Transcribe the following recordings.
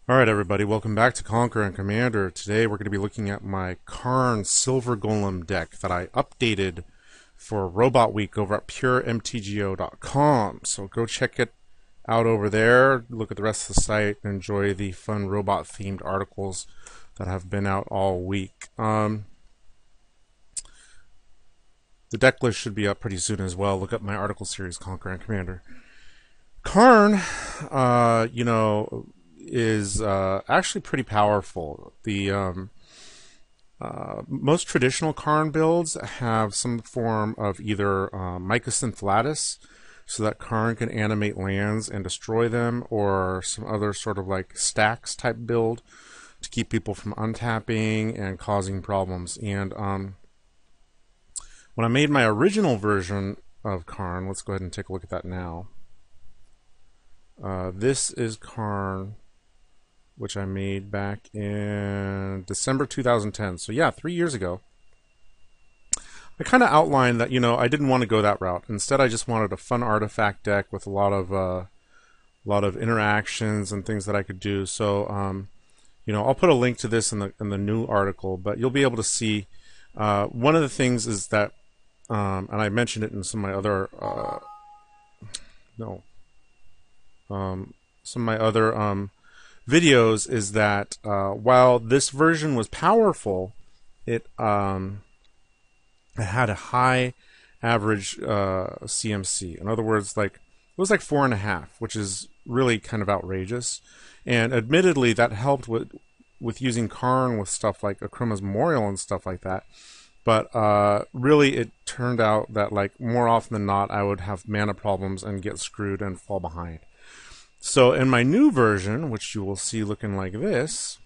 Alright everybody, welcome back to Conquer and Commander. Today we're going to be looking at my Karn Silver Golem deck that I updated for Robot Week over at puremtgo.com. So go check it out over there, look at the rest of the site, and enjoy the fun robot themed articles that have been out all week. The deck list should be up pretty soon as well. Look up my article series, Conquer and Commander. Karn, is actually pretty powerful. The most traditional Karn builds have some form of either Mycosynth Lattice, so that Karn can animate lands and destroy them, or some other sort of like stacks type build to keep people from untapping and causing problems. And when I made my original version of Karn, let's go ahead and take a look at that now. This is Karn, which I made back in December 2010. So yeah, 3 years ago. I kind of outlined that, I didn't want to go that route. Instead, I just wanted a fun artifact deck with a lot of interactions and things that I could do. So, I'll put a link to this in the new article, but you'll be able to see. One of the things is that, and I mentioned it in some of my other, videos, is that while this version was powerful, it had a high average CMC. In other words, it was like 4.5, which is really kind of outrageous. And admittedly, that helped with using Karn with stuff like Akrima's Memorial and stuff like that. But really, it turned out that more often than not, I would have mana problems and get screwed and fall behind. So in my new version, which you will see looking like this,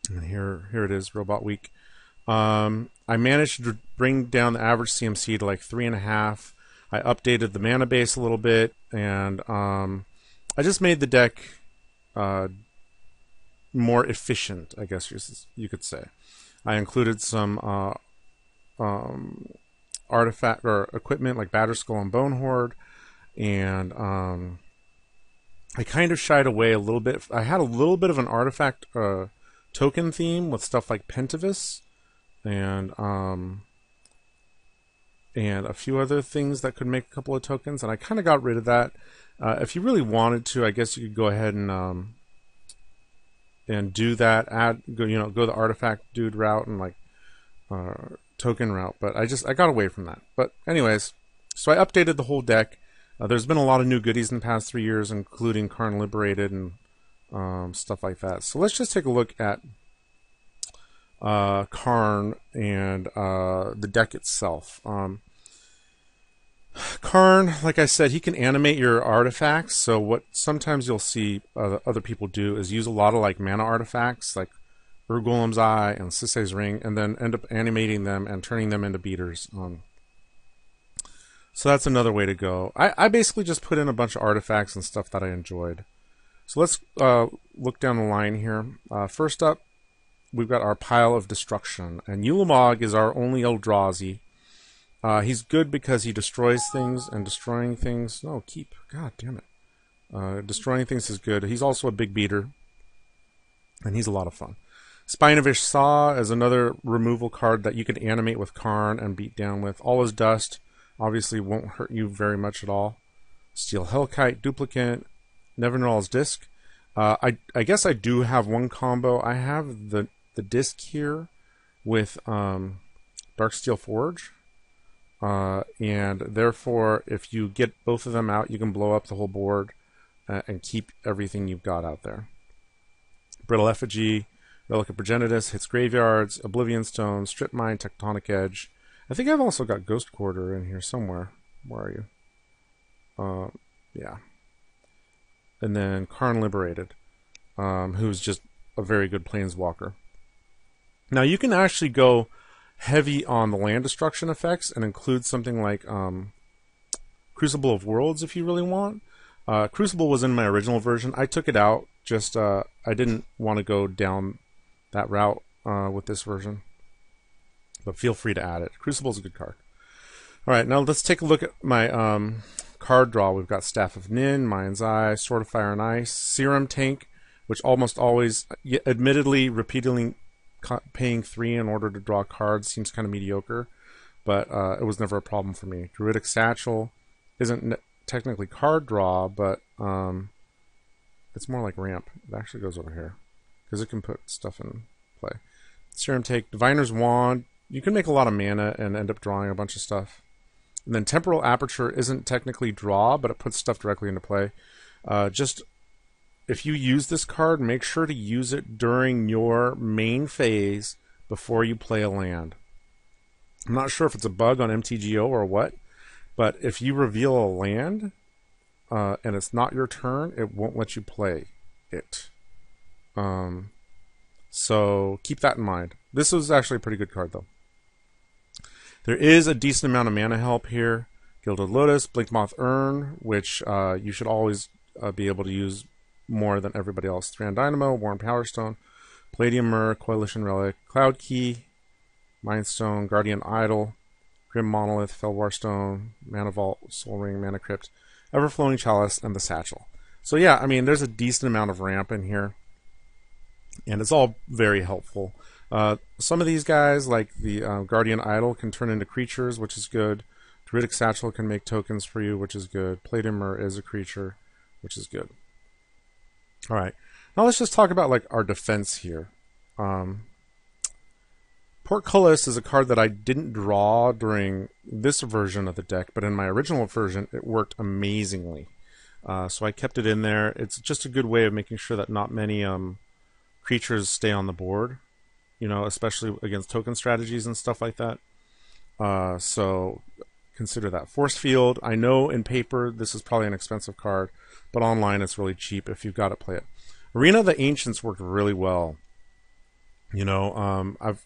and here it is, Robot Week, I managed to bring down the average CMC to 3.5. I updated the mana base a little bit, and I just made the deck more efficient, I guess you could say. I included some artifact or equipment like Batterskull and Bone Horde, and I kind of shied away a little bit. I had a little bit of an artifact token theme with stuff like Pentavis and a few other things that could make a couple of tokens, and I kind of got rid of that. If you really wanted to, I guess you could go ahead and do that. Go the artifact dude route and token route, but I got away from that. But anyways, so I updated the whole deck. There's been a lot of new goodies in the past 3 years, including Karn Liberated and stuff like that. So let's just take a look at Karn and the deck itself. Karn, like I said, he can animate your artifacts. So what sometimes you'll see other people do is use a lot of mana artifacts, like Golem's Eye and Sisay's Ring, and then end up animating them and turning them into beaters. So that's another way to go. I basically just put in a bunch of artifacts and stuff that I enjoyed. So let's look down the line here. First up, we've got our Pile of Destruction. And Ulamog is our only Eldrazi. He's good because he destroys things, and destroying things... No, keep. God damn it. Destroying things is good. He's also a big beater, and he's a lot of fun. Spinovish Saw is another removal card that you can animate with Karn and beat down with. All his dust obviously won't hurt you very much at all. Steel Hellkite, Duplicate, Nevinyrral's Disc. I guess I do have one combo. I have the disc here with Darksteel Forge. And therefore, if you get both of them out, you can blow up the whole board and keep everything you've got out there. Brittle Effigy, Relic of Progenitus, hits graveyards, Oblivion Stone, Strip Mine, Tectonic Edge. I think I've also got Ghost Quarter in here somewhere. Where are you? Yeah. And then Karn Liberated, who's just a very good Planeswalker. Now you can actually go heavy on the land destruction effects and include something like Crucible of Worlds if you really want. Crucible was in my original version. I took it out. Just I didn't want to go down that route with this version. But feel free to add it. Crucible's a good card. Alright, now let's take a look at my card draw. We've got Staff of Nin, Mind's Eye, Sword of Fire and Ice, Serum Tank, which almost always, admittedly, repeatedly paying 3 in order to draw cards seems kind of mediocre, but it was never a problem for me. Druidic Satchel isn't technically card draw, but it's more like ramp. It actually goes over here because it can put stuff in play. Serum Take, Diviner's Wand. You can make a lot of mana and end up drawing a bunch of stuff. And then Temporal Aperture isn't technically draw, but it puts stuff directly into play. Just if you use this card, make sure to use it during your main phase before you play a land. I'm not sure if it's a bug on MTGO or what, but if you reveal a land and it's not your turn, it won't let you play it. So keep that in mind. This was actually a pretty good card, though. There is a decent amount of mana help here. Gilded Lotus, Blinkmoth Urn, which you should always be able to use more than everybody else. Thran Dynamo, Worn Power Stone, Palladium Myrrh, Coalition Relic, Cloud Key, Mind Stone, Guardian Idol, Grim Monolith, Felwar Stone, Mana Vault, Soul Ring, Mana Crypt, Everflowing Chalice, and the Satchel. So yeah, I mean, there's a decent amount of ramp in here, and it's all very helpful. Some of these guys, like the Guardian Idol, can turn into creatures, which is good. Druidic Satchel can make tokens for you, which is good. Palladium Myrrh is a creature, which is good. All right, now let's just talk about like our defense here. Portcullis is a card that I didn't draw during this version of the deck, but in my original version, it worked amazingly. So I kept it in there. It's just a good way of making sure that not many creatures stay on the board, you know, especially against token strategies and stuff like that. So consider that. Force Field, I know in paper this is probably an expensive card, but online it's really cheap if you've got to play it. Arena of the Ancients worked really well. You know, I've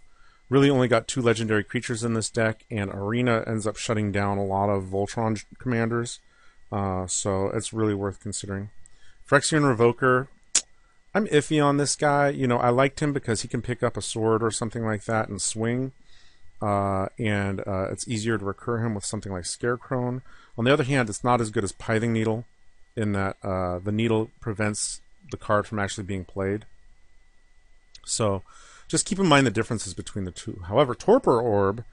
really only got 2 legendary creatures in this deck, and Arena ends up shutting down a lot of Voltron commanders, so it's really worth considering. Phyrexian Revoker, I'm iffy on this guy. You know, I liked him because he can pick up a sword or something like that and swing, and it's easier to recur him with something like Scarecrow. On the other hand, it's not as good as Pithing Needle, in that the needle prevents the card from actually being played. So just keep in mind the differences between the two. However, Torpor Orb,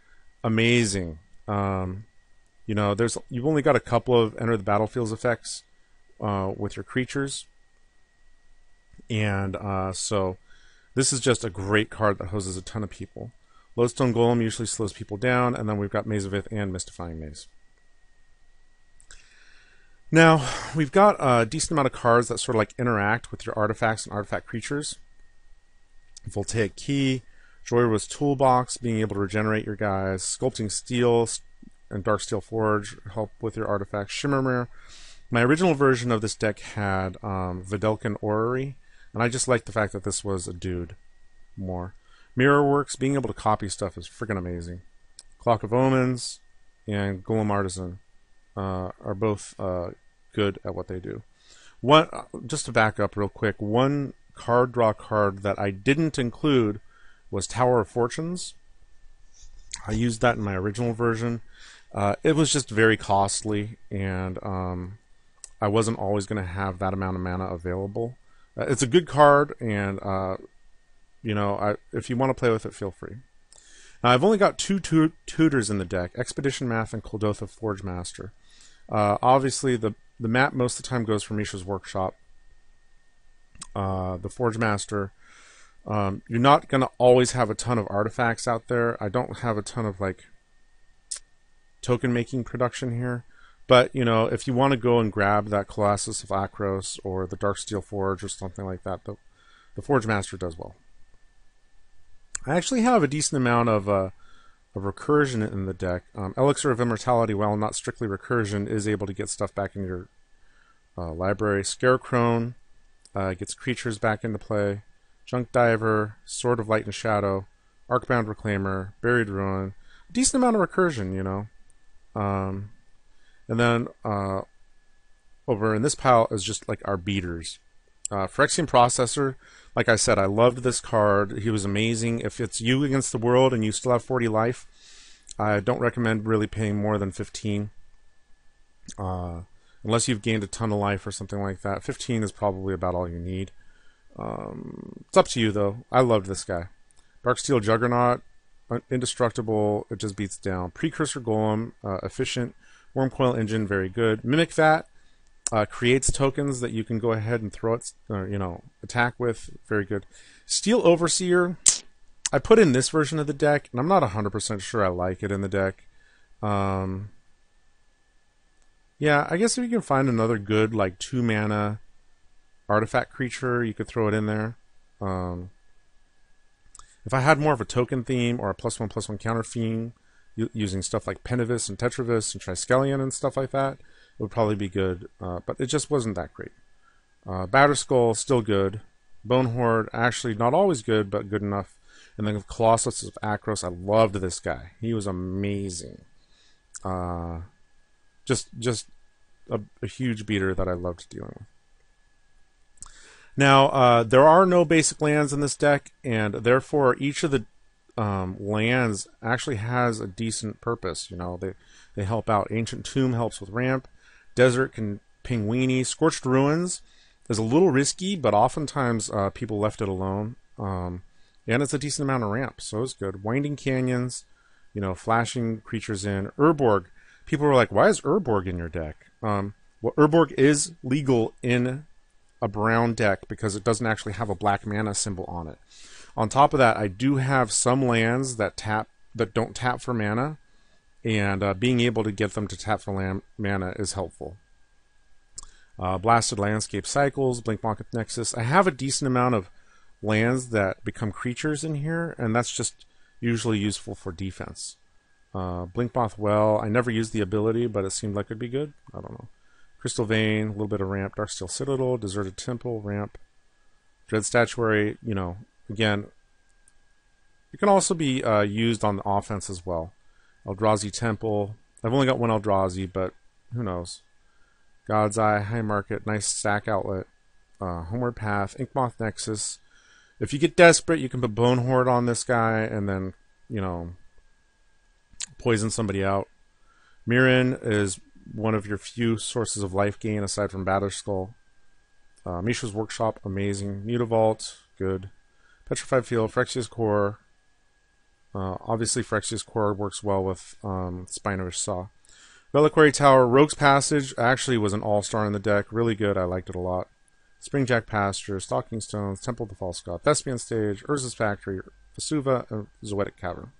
amazing. You know, you've only got a couple of Enter the Battlefields effects with your creatures. And so this is just a great card that hoses a ton of people. Lodestone Golem usually slows people down, and then we've got Maze of Ith and Mystifying Maze. Now, we've got a decent amount of cards that sort of like interact with your artifacts and artifact creatures. Voltaic Key, Joyrus Toolbox, being able to regenerate your guys, Sculpting Steel and Darksteel Forge help with your artifacts. Shimmermere. My original version of this deck had Videlkin Orrery, and I just liked the fact that this was a dude more. Mirrorworks, being able to copy stuff is freaking amazing. Clock of Omens and Golem Artisan are both good at what they do. Just to back up real quick, one card draw card that I didn't include was Tower of Fortunes. I used that in my original version. It was just very costly, and I wasn't always going to have that amount of mana available. It's a good card, and you know, if you want to play with it, feel free. Now, I've only got 2 tutors in the deck, Expedition Math and Kuldotha Forge Master. Obviously, the map most of the time goes for Mishra's Workshop. The Forge Master, you're not going to always have a ton of artifacts out there. I don't have a ton of like token making production here, but you know, if you want to go and grab that Colossus of Akros or the Darksteel Forge or something like that, the Forge Master does well. I actually have a decent amount of recursion in the deck. Elixir of Immortality, while not strictly recursion, is able to get stuff back in your library. Scarecrow gets creatures back into play. Junk Diver, Sword of Light and Shadow, Arcbound Reclaimer, Buried Ruin. Decent amount of recursion, you know. And then over in this pile is just like our beaters. Phyrexian Processor, like I said, I loved this card. He was amazing. If it's you against the world and you still have 40 life, I don't recommend really paying more than 15. Unless you've gained a ton of life or something like that. 15 is probably about all you need. It's up to you, though. I loved this guy. Darksteel Juggernaut, indestructible. It just beats down. Precursor Golem, efficient. Wormcoil Engine, very good. Mimic Vat creates tokens that you can go ahead and throw it, attack with. Very good. Steel Overseer. I put in this version of the deck, and I'm not 100% sure I like it in the deck. Yeah, I guess if you can find another good, like, 2-mana artifact creature, you could throw it in there. If I had more of a token theme or a +1/+1 counter theme, using stuff like Pentavis and Tetravis and Triskelion and stuff like that, it would probably be good. But it just wasn't that great. Batterskull, still good. Bonehorde, actually not always good, but good enough. And then Colossus of Akros, I loved this guy. He was amazing. Just a huge beater that I loved dealing with. Now, there are no basic lands in this deck, and therefore each of the lands actually has a decent purpose. They help out. Ancient Tomb helps with ramp. Desert can ping weenie. Scorched Ruins is a little risky, but oftentimes people left it alone. And it's a decent amount of ramp, so it's good. Winding Canyons, flashing creatures in. Urborg. People were like, why is Urborg in your deck? Well, Urborg is legal in a brown deck because it doesn't actually have a black mana symbol on it. On top of that, I do have some lands that don't tap for mana, and being able to get them to tap for mana is helpful. Blasted Landscape Cycles, Blinkmoth Nexus. I have a decent amount of lands that become creatures in here, and that's just usually useful for defense. Blinkmoth Well, I never used the ability, but it seemed like it'd be good. I don't know. Crystal Vein, a little bit of ramp. Darksteel Citadel, Deserted Temple, ramp. Dread Statuary, again, it can also be used on the offense as well. Eldrazi Temple. I've only got one Eldrazi, but who knows. God's Eye, High Market, nice sack outlet. Homeward Path, Inkmoth Nexus. If you get desperate, you can put Bonehorde on this guy and then, poison somebody out. Mirren is one of your few sources of life gain aside from Batterskull. Mishra's Workshop, amazing. Mutavault, good. Petrified Field, Phyrexia's Core. Obviously, Phyrexia's Core works well with Spinovish Saw. Reliquary Tower, Rogue's Passage actually was an all-star in the deck. Really good, I liked it a lot. Springjack Pasture, Stalking Stones, Temple of the False God, Thespian Stage, Urza's Factory, Vesuva, and Zoetic Cavern.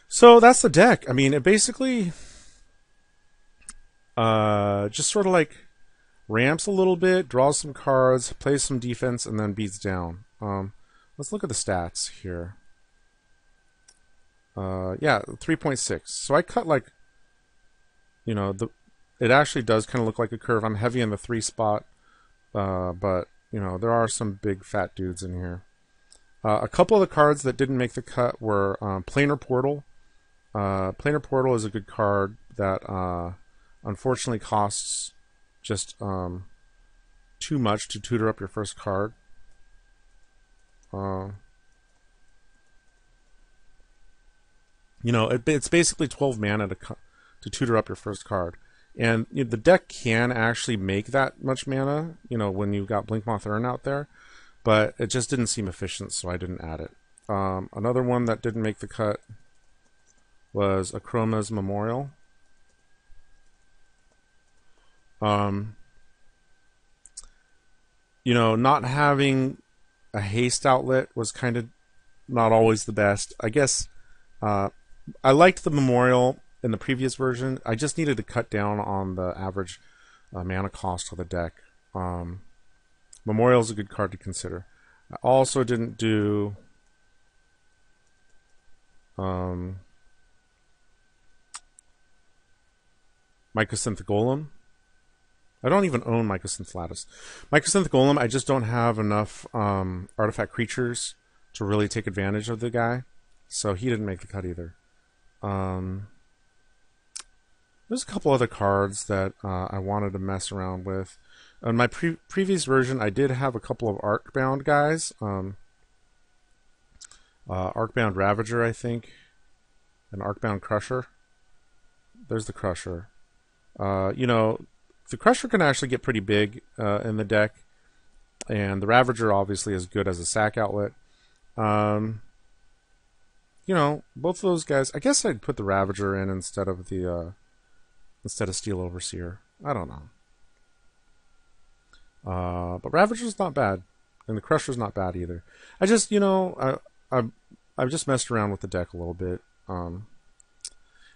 So that's the deck. I mean, it basically just sort of like ramps a little bit, draws some cards, plays some defense, and then beats down. Let's look at the stats here. Yeah, 3.6. So I cut like, it actually does kind of look like a curve. I'm heavy in the 3 spot, but there are some big fat dudes in here. A couple of the cards that didn't make the cut were Planar Portal. Planar Portal is a good card that unfortunately costs just too much to tutor up your first card. It's basically 12 mana to tutor up your first card. And the deck can actually make that much mana, when you've got Blinkmoth Urn out there. But it just didn't seem efficient, so I didn't add it. Another one that didn't make the cut was Akroma's Memorial. Not having a haste outlet was kind of not always the best. I guess I liked the Memorial in the previous version. I just needed to cut down on the average mana cost of the deck. Memorial is a good card to consider. I also didn't do Mycosynth Golem. I don't even own Mycosynth Lattice. Mycosynth Golem, I just don't have enough artifact creatures to really take advantage of the guy. So he didn't make the cut either. There's a couple other cards that I wanted to mess around with. In my previous version, I did have a couple of Arcbound guys. Arcbound Ravager, I think. And Arcbound Crusher. There's the Crusher. The Crusher can actually get pretty big in the deck. And the Ravager obviously is good as a sack outlet. You know, both of those guys. I guess I'd put the Ravager in instead of Steel Overseer. I don't know. But Ravager's not bad, and the Crusher's not bad either. I just, you know, I've just messed around with the deck a little bit.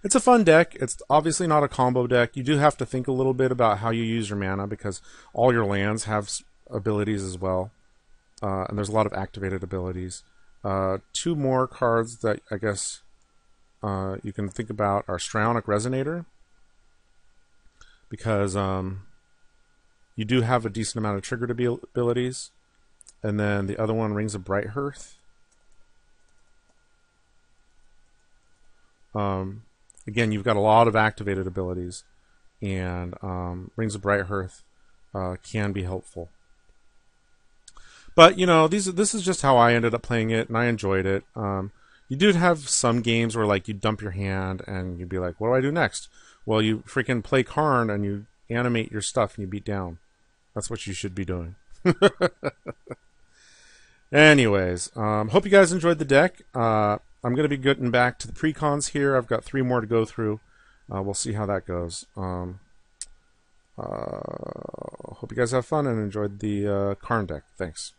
It's a fun deck. It's obviously not a combo deck. You do have to think a little bit about how you use your mana because all your lands have abilities as well, and there's a lot of activated abilities. 2 more cards that I guess you can think about are Strionic Resonator, because you do have a decent amount of triggered abilities, and then the other one, Rings of Bright Hearth. Again, you've got a lot of activated abilities, and Rings of Bright Hearth can be helpful. But, you know, this is just how I ended up playing it, and I enjoyed it. You do have some games where, like, you dump your hand, and you'd be like, what do I do next? Well, you freaking play Karn, and you animate your stuff, and you beat down. That's what you should be doing. Anyways, hope you guys enjoyed the deck. I'm going to be getting back to the precons here. I've got 3 more to go through. We'll see how that goes. Hope you guys have fun and enjoyed the Karn deck. Thanks.